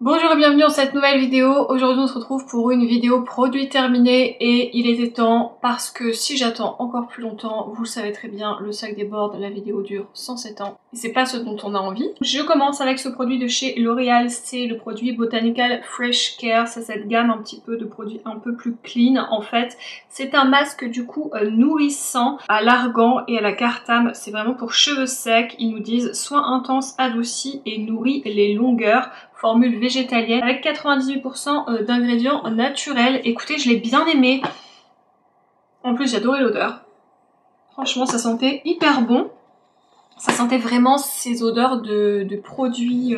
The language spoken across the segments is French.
Bonjour et bienvenue dans cette nouvelle vidéo. Aujourd'hui on se retrouve pour une vidéo produit terminé et il était temps parce que si j'attends encore plus longtemps, vous le savez très bien, le sac déborde, la vidéo dure 107 ans et c'est pas ce dont on a envie. Je commence avec ce produit de chez L'Oréal, c'est le produit Botanical Fresh Care, c'est cette gamme un petit peu de produits un peu plus clean en fait. C'est un masque du coup nourrissant à l'argan et à la cartame, c'est vraiment pour cheveux secs, ils nous disent soin intense, adouci et nourrit les longueurs. Formule végétalienne avec 98% d'ingrédients naturels. Écoutez, je l'ai bien aimé. En plus, j'adorais l'odeur. Franchement, ça sentait hyper bon. Ça sentait vraiment ces odeurs de produits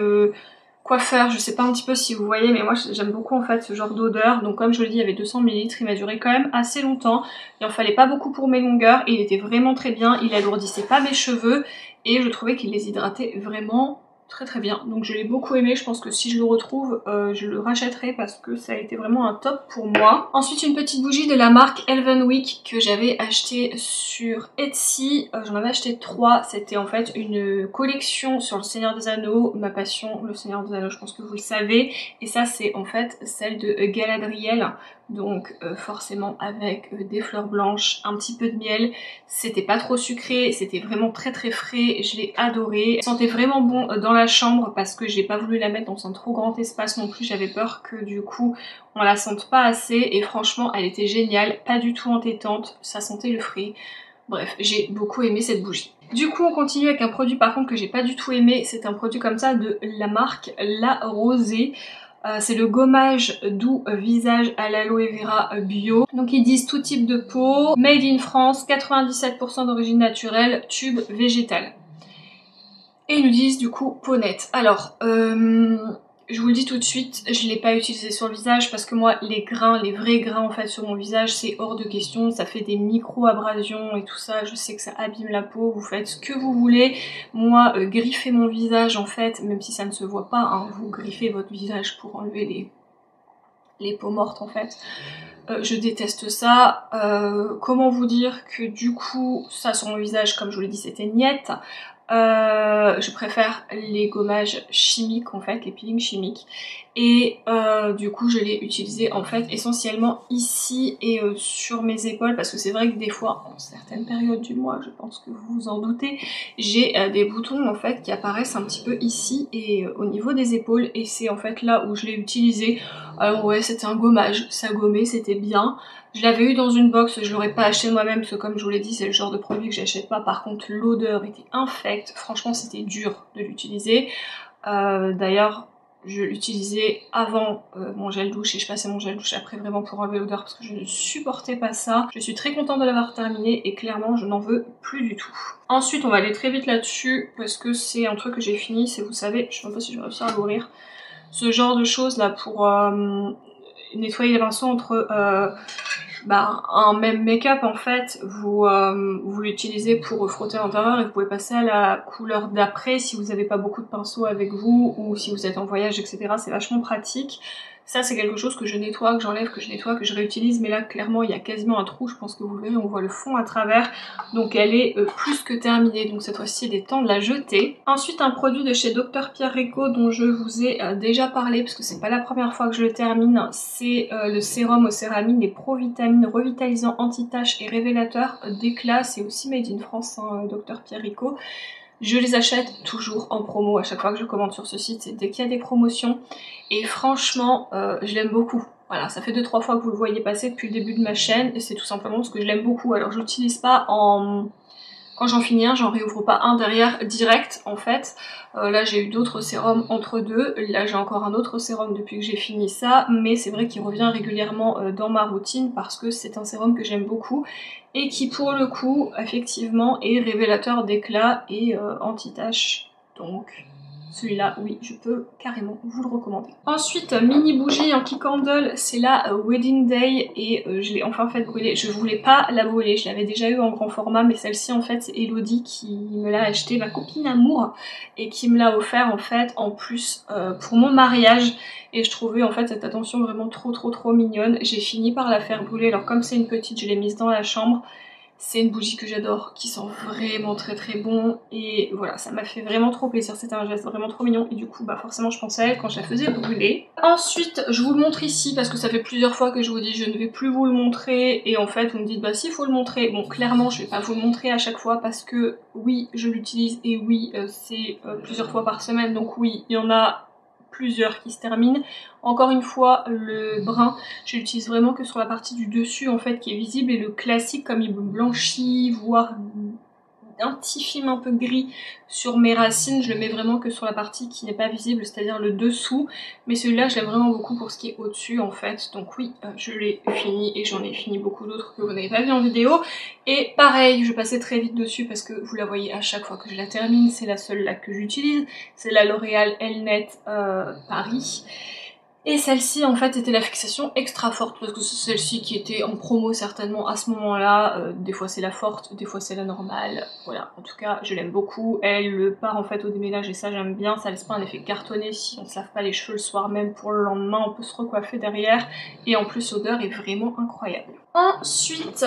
coiffeurs. Je sais pas un petit peu si vous voyez, mais moi j'aime beaucoup en fait ce genre d'odeur. Donc comme je le dis, il y avait 200 ml, il m'a duré quand même assez longtemps. Il en fallait pas beaucoup pour mes longueurs et il était vraiment très bien. Il alourdissait pas mes cheveux et je trouvais qu'il les hydratait vraiment très bien. Donc je l'ai beaucoup aimé, je pense que si je le retrouve, je le rachèterai parce que ça a été vraiment un top pour moi. Ensuite une petite bougie de la marque Elvenwick que j'avais acheté sur Etsy. J'en avais acheté 3, c'était en fait une collection sur le Seigneur des Anneaux, ma passion, le Seigneur des Anneaux, je pense que vous le savez. Et ça c'est en fait celle de Galadriel. Donc forcément avec des fleurs blanches, un petit peu de miel, c'était pas trop sucré, c'était vraiment très frais, je l'ai adoré. Elle sentait vraiment bon dans la chambre parce que j'ai pas voulu la mettre dans un trop grand espace non plus, j'avais peur que du coup on la sente pas assez et franchement elle était géniale, pas du tout entêtante, ça sentait le frais. Bref, j'ai beaucoup aimé cette bougie. Du coup on continue avec un produit par contre que j'ai pas du tout aimé, c'est un produit comme ça de la marque La Rosée. C'est le gommage doux visage à l'aloe vera bio. Donc ils disent tout type de peau, made in France, 97% d'origine naturelle, tube végétal. Et ils nous disent du coup peau nette. Alors, je vous le dis tout de suite, je l'ai pas utilisé sur le visage parce que moi les grains, les vrais grains en fait sur mon visage c'est hors de question, ça fait des micro-abrasions et tout ça, je sais que ça abîme la peau, vous faites ce que vous voulez. Moi griffer mon visage en fait, même si ça ne se voit pas, hein, vous griffez votre visage pour enlever les peaux mortes en fait. Je déteste ça. Comment vous dire que du coup ça sur mon visage comme je vous l'ai dit c'était niette. Je préfère les gommages chimiques en fait, les peelings chimiques et du coup je l'ai utilisé en fait essentiellement ici et sur mes épaules parce que c'est vrai que des fois en certaines périodes du mois, je pense que vous vous en doutez, j'ai des boutons en fait qui apparaissent un petit peu ici et au niveau des épaules et c'est en fait là où je l'ai utilisé. Alors ouais c'était un gommage, ça gommait, c'était bien. Je l'avais eu dans une box, je l'aurais pas acheté moi-même parce que comme je vous l'ai dit c'est le genre de produit que j'achète pas. Par contre l'odeur était infecte, franchement c'était dur de l'utiliser. D'ailleurs je l'utilisais avant mon gel douche et je passais mon gel douche après vraiment pour enlever l'odeur parce que je ne supportais pas ça. Je suis très contente de l'avoir terminé et clairement je n'en veux plus du tout. Ensuite on va aller très vite là-dessus parce que c'est un truc que j'ai fini, c'est vous savez, je sais même pas si je vais réussir à l'ouvrir, ce genre de choses là pour nettoyer les pinceaux entre un même make-up en fait, vous l'utilisez pour frotter à l'intérieur et vous pouvez passer à la couleur d'après si vous n'avez pas beaucoup de pinceaux avec vous ou si vous êtes en voyage etc. C'est vachement pratique. Ça c'est quelque chose que je nettoie, que j'enlève, que je nettoie, que je réutilise, mais là clairement il y a quasiment un trou, je pense que vous verrez, on voit le fond à travers, donc elle est plus que terminée, donc cette fois-ci il est temps de la jeter. Ensuite un produit de chez Dr Pierrico dont je vous ai déjà parlé, parce que c'est pas la première fois que je le termine, c'est le sérum aux céramines et Pro-Vitamine revitalisant anti-tache et révélateur d'éclat, c'est aussi made in France, hein, Dr Pierrico. Je les achète toujours en promo à chaque fois que je commande sur ce site, c'est dès qu'il y a des promotions. Et franchement, je l'aime beaucoup. Voilà, ça fait 2-3 fois que vous le voyez passer depuis le début de ma chaîne et c'est tout simplement parce que je l'aime beaucoup. Alors je l'utilise pas en... Quand j'en finis un, j'en réouvre pas un derrière direct en fait. Là j'ai eu d'autres sérums entre deux, là j'ai encore un autre sérum depuis que j'ai fini ça, mais c'est vrai qu'il revient régulièrement dans ma routine parce que c'est un sérum que j'aime beaucoup et qui pour le coup effectivement est révélateur d'éclat et anti-tache, donc celui-là, oui, je peux carrément vous le recommander. Ensuite, mini bougie en key candle, c'est la Wedding Day et je l'ai enfin fait brûler. Je voulais pas la brûler, je l'avais déjà eu en grand format, mais celle-ci en fait c'est Elodie qui me l'a acheté, ma copine amour, et qui me l'a offert en fait en plus pour mon mariage. Et je trouvais en fait cette attention vraiment trop mignonne. J'ai fini par la faire brûler, alors comme c'est une petite, je l'ai mise dans la chambre. C'est une bougie que j'adore, qui sent vraiment très très bon et voilà, ça m'a fait vraiment trop plaisir, c'était un geste vraiment trop mignon et du coup bah forcément je pensais à elle quand je la faisais brûler. Ensuite je vous le montre ici parce que ça fait plusieurs fois que je vous dis je ne vais plus vous le montrer et en fait vous me dites bah si faut le montrer. Bon clairement je vais pas vous le montrer à chaque fois parce que oui je l'utilise et oui c'est plusieurs fois par semaine donc oui il y en a plusieurs qui se terminent. Encore une fois, le brun, je l'utilise vraiment que sur la partie du dessus en fait qui est visible et le classique comme il me blanchit, voire un petit film un peu gris sur mes racines, je le mets vraiment que sur la partie qui n'est pas visible, c'est-à-dire le dessous, mais celui-là je l'aime vraiment beaucoup pour ce qui est au-dessus en fait, donc oui, je l'ai fini et j'en ai fini beaucoup d'autres que vous n'avez pas vu en vidéo, et pareil, je passais très vite dessus parce que vous la voyez à chaque fois que je la termine, c'est la seule là que j'utilise, c'est la L'Oréal Elnet Paris. Et celle-ci en fait était la fixation extra forte parce que c'est celle-ci qui était en promo certainement à ce moment-là, des fois c'est la forte, des fois c'est la normale, voilà, en tout cas je l'aime beaucoup, elle part en fait au déménage et ça j'aime bien, ça laisse pas un effet cartonné si on se lave pas les cheveux le soir même pour le lendemain, on peut se recoiffer derrière et en plus l'odeur est vraiment incroyable. Ensuite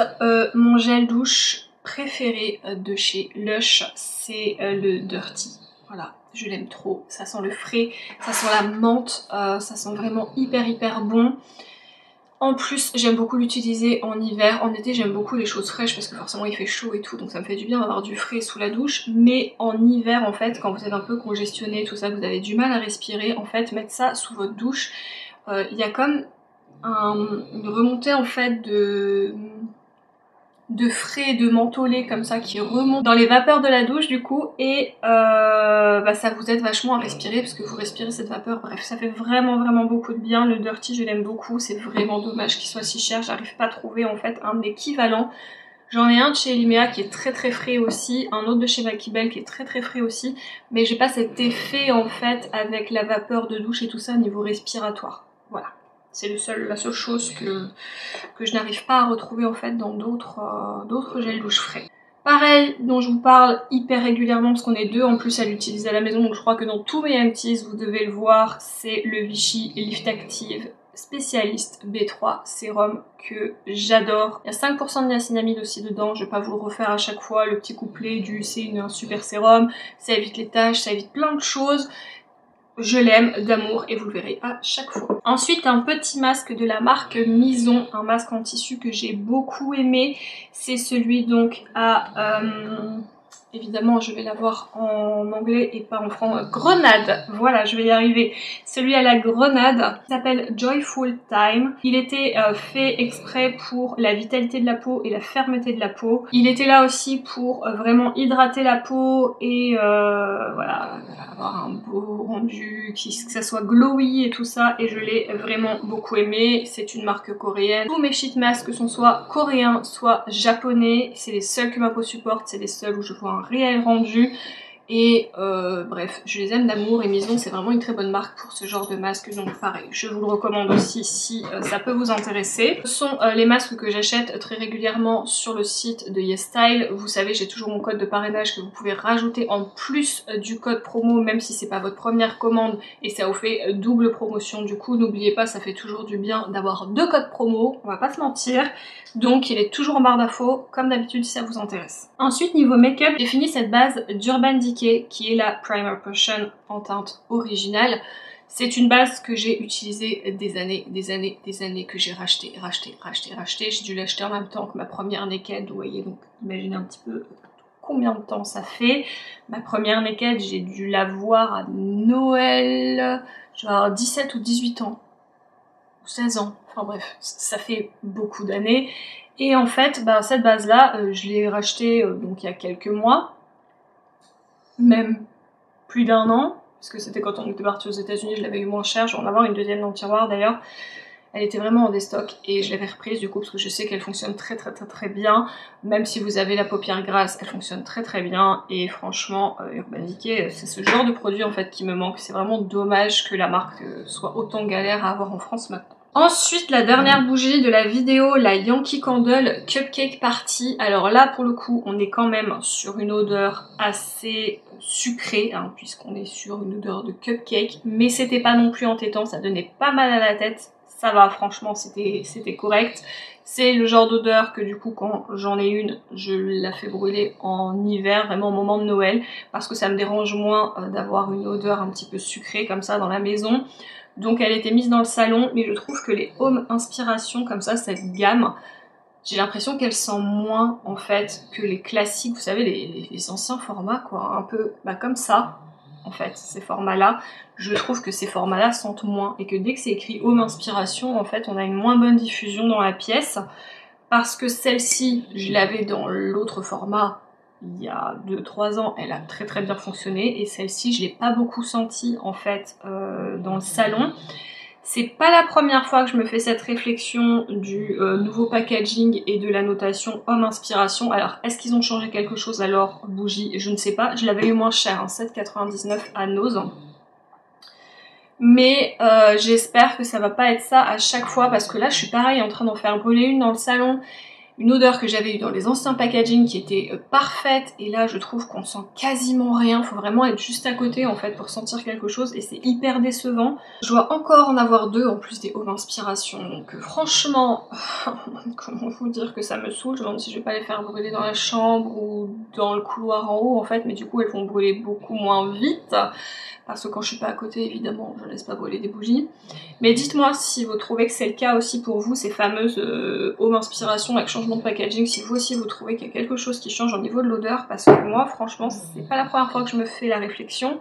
mon gel douche préféré de chez Lush c'est le Dirty. Voilà, je l'aime trop, ça sent le frais, ça sent la menthe, ça sent vraiment hyper bon. En plus, j'aime beaucoup l'utiliser en hiver, en été j'aime beaucoup les choses fraîches parce que forcément il fait chaud et tout, donc ça me fait du bien d'avoir du frais sous la douche. Mais en hiver en fait, quand vous êtes un peu congestionné, tout ça, vous avez du mal à respirer, en fait mettre ça sous votre douche, il y a comme une remontée en fait de frais, de mentholé comme ça qui remontent dans les vapeurs de la douche du coup et bah, ça vous aide vachement à respirer parce que vous respirez cette vapeur, bref ça fait vraiment beaucoup de bien. Le Dirty je l'aime beaucoup, c'est vraiment dommage qu'il soit si cher, j'arrive pas à trouver en fait un équivalent. J'en ai un de chez Limea qui est très frais aussi, un autre de chez Vakibel qui est très frais aussi, mais j'ai pas cet effet en fait avec la vapeur de douche et tout ça au niveau respiratoire, voilà. C'est la seule chose que je n'arrive pas à retrouver en fait dans d'autres gels douche frais. Pareil, dont je vous parle hyper régulièrement parce qu'on est deux en plus à l'utiliser à la maison, donc je crois que dans tous mes empties vous devez le voir, c'est le Vichy Lift Active Spécialiste B3 sérum que j'adore. Il y a 5% de niacinamide aussi dedans, je vais pas vous le refaire à chaque fois, le petit couplet du c'est un super sérum, ça évite les taches, ça évite plein de choses. Je l'aime d'amour et vous le verrez à chaque fois. Ensuite un petit masque de la marque Mison, un masque en tissu que j'ai beaucoup aimé. C'est celui donc à... évidemment je vais l'avoir en anglais et pas en français. Grenade, voilà je vais y arriver. Celui à la grenade s'appelle Joyful Time. Il était fait exprès pour la vitalité de la peau et la fermeté de la peau. Il était là aussi pour vraiment hydrater la peau et voilà, avoir un beau rendu, que ça soit glowy et tout ça, et je l'ai vraiment beaucoup aimé. C'est une marque coréenne. Tous mes sheet masks sont soit coréens, soit japonais. C'est les seuls que ma peau supporte, c'est les seuls où je vois un réel rendu. Et bref, je les aime d'amour et Mison c'est vraiment une très bonne marque pour ce genre de masque, donc pareil, je vous le recommande aussi si ça peut vous intéresser. Ce sont les masques que j'achète très régulièrement sur le site de YesStyle. Vous savez, j'ai toujours mon code de parrainage que vous pouvez rajouter en plus du code promo, même si c'est pas votre première commande, et ça vous fait double promotion. Du coup, n'oubliez pas, ça fait toujours du bien d'avoir 2 codes promo, on va pas se mentir. Donc il est toujours en barre d'infos, comme d'habitude si ça vous intéresse. Ensuite, niveau make-up, j'ai fini cette base d'Urban Decay, qui est la Primer Potion en teinte originale. C'est une base que j'ai utilisée des années, que j'ai racheté. J'ai dû l'acheter en même temps que ma première Naked, vous voyez, donc imaginez un petit peu combien de temps ça fait. Ma première Naked, j'ai dû l'avoir à Noël, je vais avoir 17 ou 18 ans. 16 ans, enfin bref, ça fait beaucoup d'années. Et en fait, bah, cette base-là, je l'ai rachetée donc il y a quelques mois, même plus d'1 an, parce que c'était quand on était parti aux États-Unis, je l'avais eu moins cher, je vais en avoir une deuxième dans le tiroir d'ailleurs. Elle était vraiment en déstock et je l'avais reprise du coup parce que je sais qu'elle fonctionne très bien. Même si vous avez la paupière grasse, elle fonctionne très bien. Et franchement, Urban Decay, c'est ce genre de produit en fait qui me manque. C'est vraiment dommage que la marque soit autant galère à avoir en France maintenant. Ensuite, la dernière bougie de la vidéo, la Yankee Candle Cupcake Party. Alors là, pour le coup, on est quand même sur une odeur assez sucrée, hein, puisqu'on est sur une odeur de cupcake. Mais c'était pas non plus entêtant, ça donnait pas mal à la tête. ça va, franchement, c'était correct. C'est le genre d'odeur que du coup, quand j'en ai une, je la fais brûler en hiver, vraiment au moment de Noël, parce que ça me dérange moins d'avoir une odeur un petit peu sucrée comme ça dans la maison. Donc elle était mise dans le salon, mais je trouve que les Home Inspiration comme ça, cette gamme, j'ai l'impression qu'elle sent moins en fait que les classiques, vous savez, les anciens formats quoi, un peu comme ça en fait, ces formats-là. Je trouve que ces formats-là sentent moins et que dès que c'est écrit Home Inspiration, en fait, on a une moins bonne diffusion dans la pièce parce que celle-ci, je l'avais dans l'autre format il y a 2-3 ans, elle a très bien fonctionné et celle-ci, je l'ai pas beaucoup sentie en fait dans le salon. C'est pas la première fois que je me fais cette réflexion du nouveau packaging et de la notation Home Inspiration. Alors, est-ce qu'ils ont changé quelque chose alors, bougie? Je ne sais pas. Je l'avais eu moins cher, hein, 7,99 à Nose. Mais j'espère que ça va pas être ça à chaque fois parce que là, je suis pareil en train d'en faire brûler une dans le salon. Une odeur que j'avais eue dans les anciens packaging qui était parfaite et là je trouve qu'on sent quasiment rien, faut vraiment être juste à côté en fait pour sentir quelque chose et c'est hyper décevant. Je dois encore en avoir 2 en plus des Home Inspiration donc franchement, comment vous dire que ça me saoule, je me demande si je vais pas les faire brûler dans la chambre ou dans le couloir en haut en fait, mais du coup elles vont brûler beaucoup moins vite. Parce que quand je suis pas à côté, évidemment, je laisse pas brûler des bougies. Mais dites-moi si vous trouvez que c'est le cas aussi pour vous, ces fameuses Home Inspiration avec changement de packaging, si vous aussi vous trouvez qu'il y a quelque chose qui change au niveau de l'odeur, parce que moi, franchement, c'est pas la première fois que je me fais la réflexion.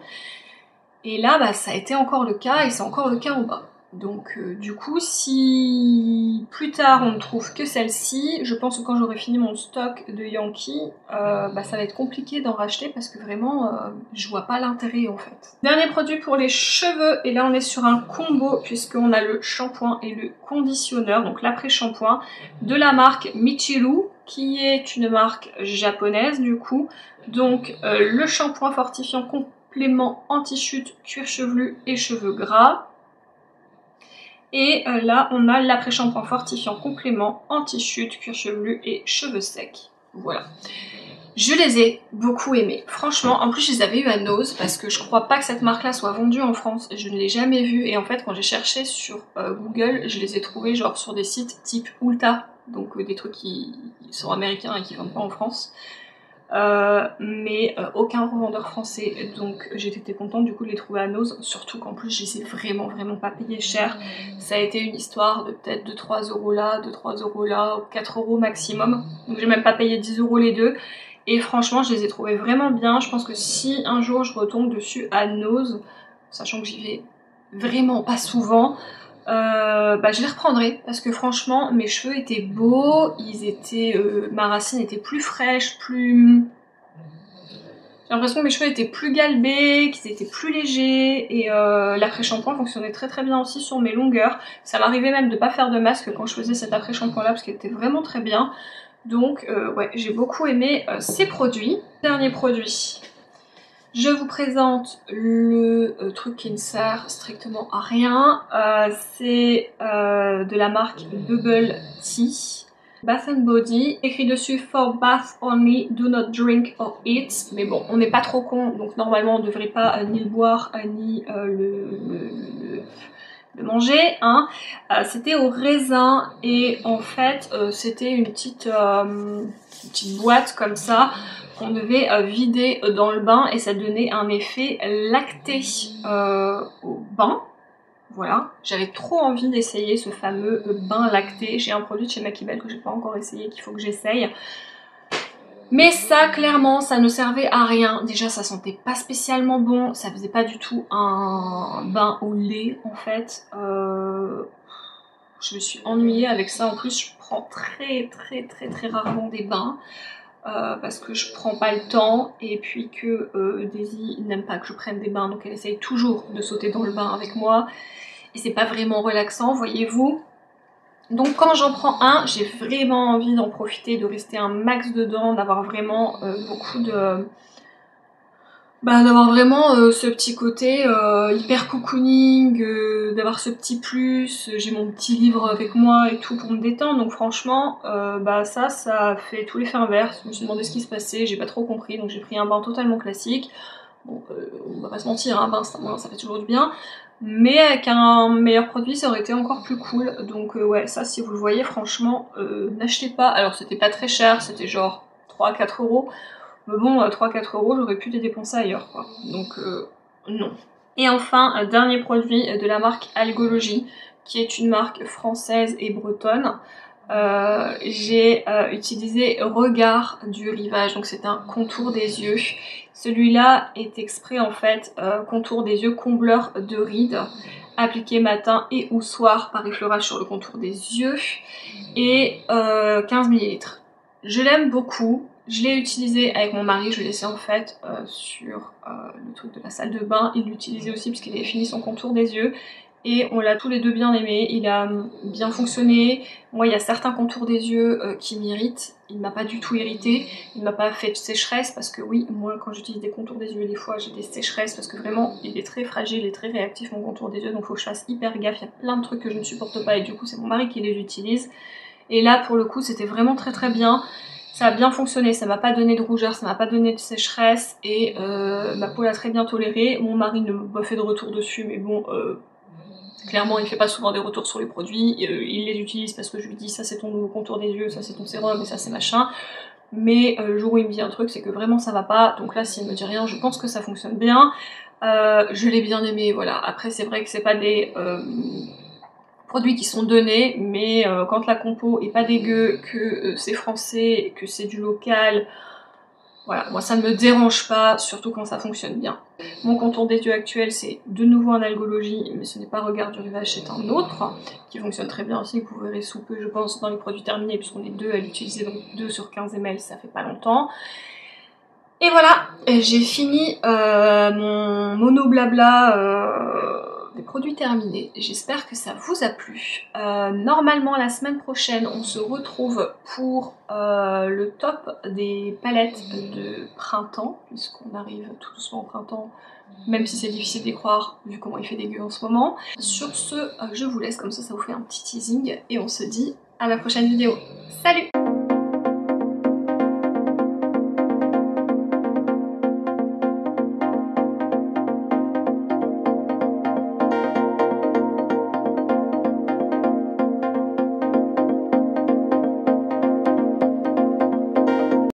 Et là, ça a été encore le cas, et c'est encore le cas en bas. Donc du coup, si plus tard on ne trouve que celle-ci, je pense que quand j'aurai fini mon stock de Yankee, ça va être compliqué d'en racheter parce que vraiment, je vois pas l'intérêt en fait. Dernier produit pour les cheveux, et là on est sur un combo puisqu'on a le shampoing et le conditionneur, donc l'après-shampoing de la marque Michiru, qui est une marque japonaise du coup. Donc le shampoing fortifiant complément anti-chute, cuir chevelu et cheveux gras. Et là, on a l'après-shampoing fortifiant complément, anti-chute, cuir chevelu et cheveux secs. Voilà. Je les ai beaucoup aimés. Franchement, en plus, je les avais eu à Nose parce que je crois pas que cette marque-là soit vendue en France. Je ne l'ai jamais vue. Et en fait, quand j'ai cherché sur Google, je les ai trouvés genre sur des sites type Ulta. Donc des trucs qui sont américains et qui vendent pas en France. Mais aucun revendeur français, donc j'ai été contente du coup de les trouver à Nose, surtout qu'en plus je les ai vraiment pas payé cher. Ça a été une histoire de peut-être 2-3 euros là, 2-3 euros là, 4 euros maximum, donc j'ai même pas payé 10 euros les deux. Et franchement je les ai trouvés vraiment bien. Je pense que si un jour je retombe dessus à Nose, sachant que j'y vais vraiment pas souvent, je les reprendrai parce que franchement mes cheveux étaient beaux, ils étaient, ma racine était plus fraîche, plus... J'ai l'impression que mes cheveux étaient plus galbés, qu'ils étaient plus légers et l'après-shampoing fonctionnait très bien aussi sur mes longueurs. Ça m'arrivait même de pas faire de masque quand je faisais cet après-shampoing là parce qu'il était vraiment très bien. Donc ouais, j'ai beaucoup aimé ces produits. Dernier produit. Je vous présente le truc qui ne sert strictement à rien. C'est de la marque Bubble Tea. Bath and Body. Écrit dessus For bath only, do not drink or eat. Mais bon, on n'est pas trop con, donc normalement on ne devrait pas ni le boire ni le manger. Hein. C'était au raisin et en fait c'était une petite boîte comme ça qu'on devait vider dans le bain et ça donnait un effet lacté au bain. Voilà, j'avais trop envie d'essayer ce fameux bain lacté. J'ai un produit de chez Makibel que j'ai pas encore essayé, qu'il faut que j'essaye. Mais ça, clairement, ça ne servait à rien. Déjà, ça sentait pas spécialement bon. Ça faisait pas du tout un bain au lait, en fait. Je me suis ennuyée avec ça. En plus, je prends très rarement des bains. Parce que je prends pas le temps et puis que Daisy n'aime pas que je prenne des bains, donc elle essaye toujours de sauter dans le bain avec moi et c'est pas vraiment relaxant, voyez-vous. Donc quand j'en prends un, j'ai vraiment envie d'en profiter, de rester un max dedans, d'avoir vraiment beaucoup de... d'avoir vraiment ce petit côté hyper cocooning, d'avoir ce petit plus, j'ai mon petit livre avec moi et tout pour me détendre, donc franchement ça fait tout l'effet inverse. Je me suis demandé ce qui se passait, j'ai pas trop compris, donc j'ai pris un bain totalement classique. Bon, on va pas se mentir, un bain ça fait toujours du bien, mais avec un meilleur produit ça aurait été encore plus cool. Donc ouais, ça si vous le voyez franchement n'achetez pas. Alors c'était pas très cher, c'était genre 3-4 euros, mais bon 3-4 euros j'aurais pu les dépenser ailleurs quoi, donc non. Et enfin dernier produit de la marque Algologie, qui est une marque française et bretonne. J'ai utilisé Regard du Rivage, donc c'est un contour des yeux. Celui-là est exprès en fait contour des yeux combleur de rides, appliqué matin et ou soir par effleurage sur le contour des yeux, et 15 ml. Je l'aime beaucoup, je l'ai utilisé avec mon mari, je l'ai laissé en fait sur le truc de la salle de bain. Il l'utilisait aussi parce qu'il avait fini son contour des yeux. Et on l'a tous les deux bien aimé, il a bien fonctionné. Moi il y a certains contours des yeux qui m'irritent, il m'a pas du tout irrité, il m'a pas fait de sécheresse parce que oui, moi quand j'utilise des contours des yeux des fois j'ai des sécheresses parce que vraiment il est très fragile et très réactif mon contour des yeux, donc faut que je fasse hyper gaffe, il y a plein de trucs que je ne supporte pas et du coup c'est mon mari qui les utilise. Et là pour le coup c'était vraiment très bien. Ça a bien fonctionné, ça m'a pas donné de rougeur, ça m'a pas donné de sécheresse et ma peau l'a très bien toléré. Mon mari ne m'a pas fait de retour dessus mais bon... clairement, il fait pas souvent des retours sur les produits, il les utilise parce que je lui dis ça c'est ton nouveau contour des yeux, ça c'est ton sérum et ça c'est machin. Mais le jour où il me dit un truc, c'est que vraiment ça va pas, donc là s'il me dit rien, je pense que ça fonctionne bien. Je l'ai bien aimé, voilà. Après c'est vrai que c'est pas des produits qui sont donnés, mais quand la compo est pas dégueu, que c'est français, que c'est du local... Voilà, moi ça ne me dérange pas, surtout quand ça fonctionne bien. Mon contour des yeux actuel c'est de nouveau un Algologie, mais ce n'est pas Regard du Rivage, c'est un autre, qui fonctionne très bien aussi, que vous verrez sous peu je pense dans les produits terminés, puisqu'on est deux à l'utiliser, donc 2 sur 15 ml, ça fait pas longtemps. Et voilà, j'ai fini mon mono blabla des produits terminés. J'espère que ça vous a plu. Normalement la semaine prochaine on se retrouve pour le top des palettes de printemps, puisqu'on arrive tout doucement au printemps, même si c'est difficile d'y croire vu comment il fait dégueu en ce moment. Sur ce, je vous laisse, comme ça vous fait un petit teasing et on se dit à la prochaine vidéo. Salut!